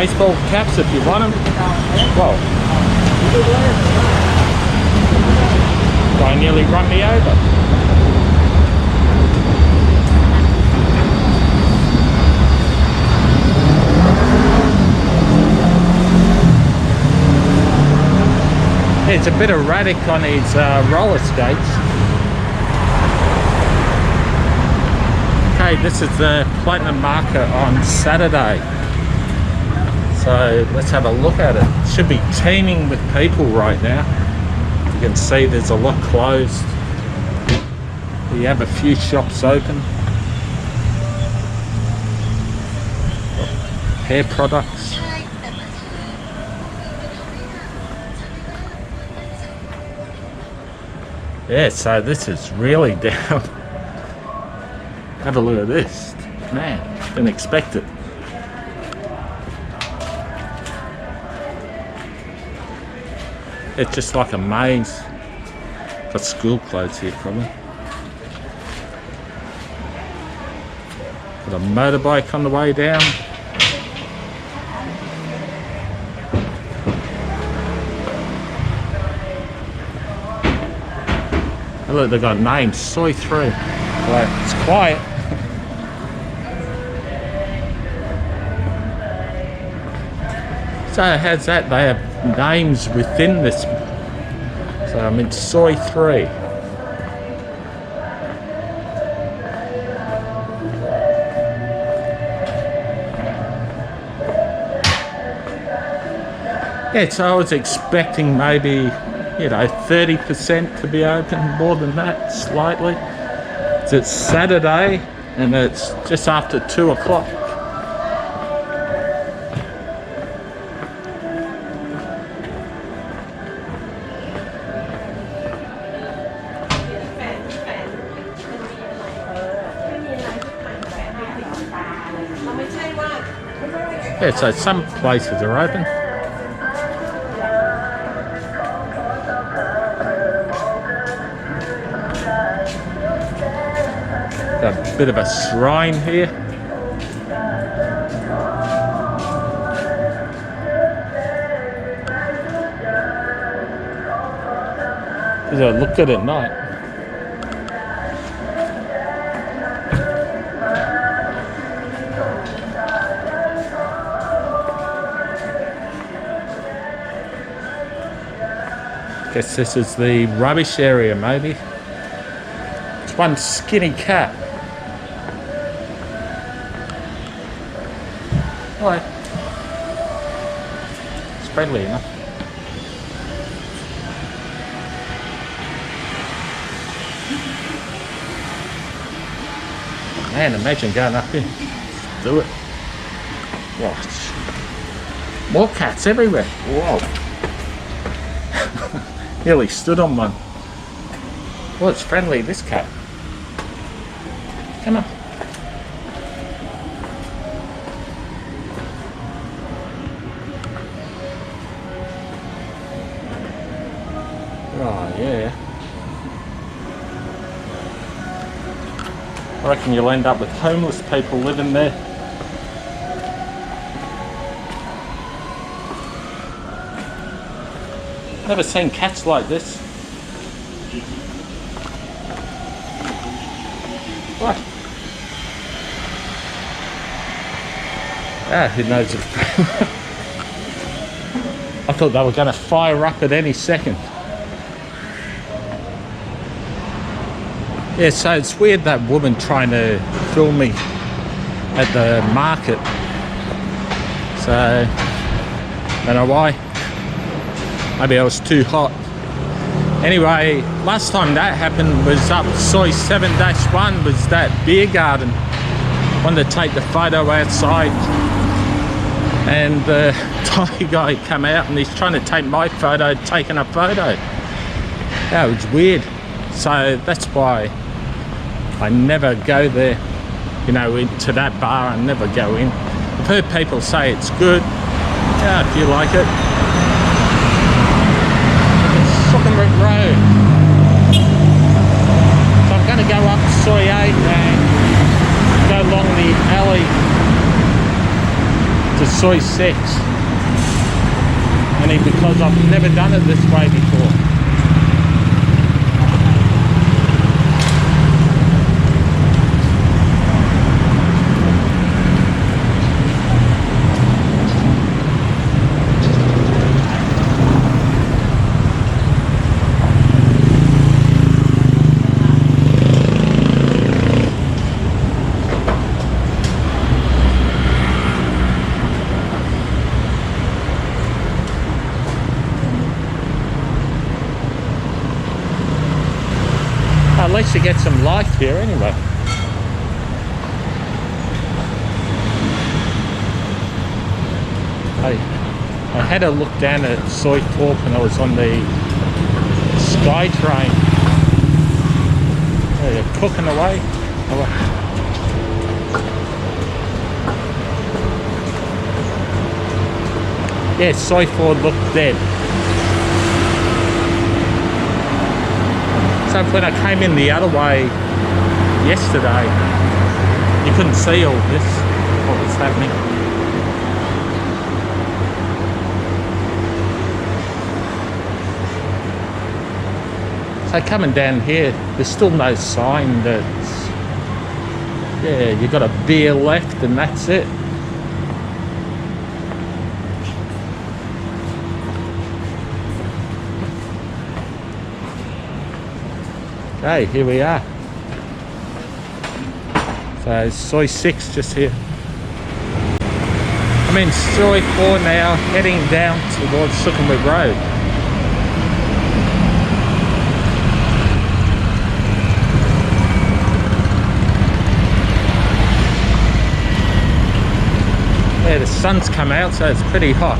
baseball caps if you want them. Whoa. Guy nearly run me over. It's a bit erratic on his roller skates. Okay, this is the Platinum Market on Saturday. So let's have a look at it. It should be teeming with people right now. You can see there's a lot closed. We have a few shops open. Hair products. Yeah, so this is really down. Have a look at this. Man, didn't expect it. It's just like a maze. Got school clothes here probably. Got a motorbike on the way down. Oh, look, they've got names, Soy 3. Well, it's quiet. So how's that? They have names within this. So I'm in Soy 3. Yeah, so I was expecting maybe, 30% to be open, more than that, slightly. So it's Saturday and it's just after 2 o'clock. Yeah, so some places are open. A bit of a shrine here. As I looked at it at night. Guess this is the rubbish area, maybe. It's one skinny cat. Hello. It's friendly enough. Man, imagine going up here. Let's do it. Watch. More cats everywhere. Whoa. Nearly stood on one. Well, it's friendly, this cat. Come on. Oh, yeah. I reckon you'll end up with homeless people living there. Never seen cats like this. What? Ah, who knows if I thought they were going to fire up at any second. Yeah, so it's weird that woman trying to film me at the market. So, I don't know why. Maybe I was too hot. Anyway, last time that happened was up Soy 7-1 was that beer garden. Wanted to take the photo outside. And the Thai guy come out and he's trying to take my photo, taking a photo. Yeah, it was weird. So that's why I never go there, into that bar. I never go in. I've heard people say it's good. Yeah, if you like it. It's Sukhumvit Road. So I'm going to go up Soy 8 and go along the alley to soy 6. Only because I've never done it this way before. At least you get some life here anyway. I had a look down at Soy Fork when I was on the SkyTrain. They're cooking away. Yeah, Soy Fork looked dead. So when I came in the other way yesterday, you couldn't see all this, what was happening. So coming down here, there's still no sign that, yeah, you've got a beer left and that's it. Okay, here we are. So Soy 6 just here. I'm in Soy 4 now, heading down towards Sukhumvit Road. Yeah, the sun's come out, so it's pretty hot.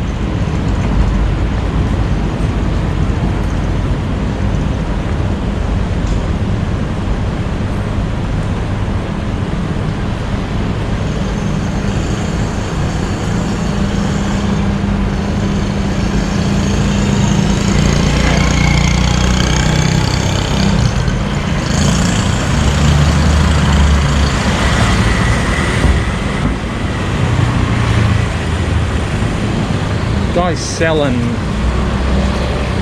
Guys selling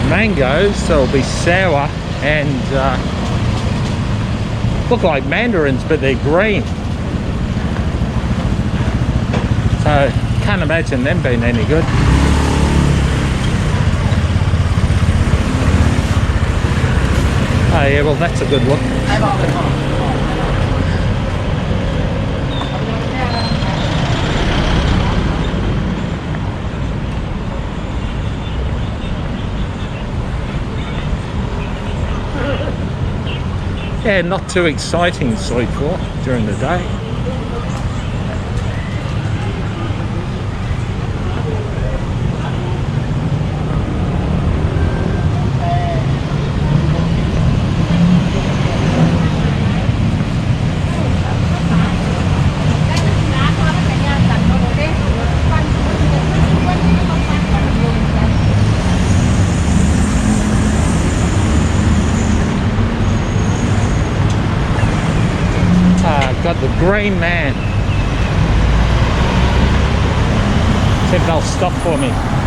mangoes, they'll be sour and look like mandarins, but they're green. So can't imagine them being any good. Oh yeah, well that's a good look. Yeah, not too exciting Soy Fork during the day. Got the green man. See if they'll stop for me.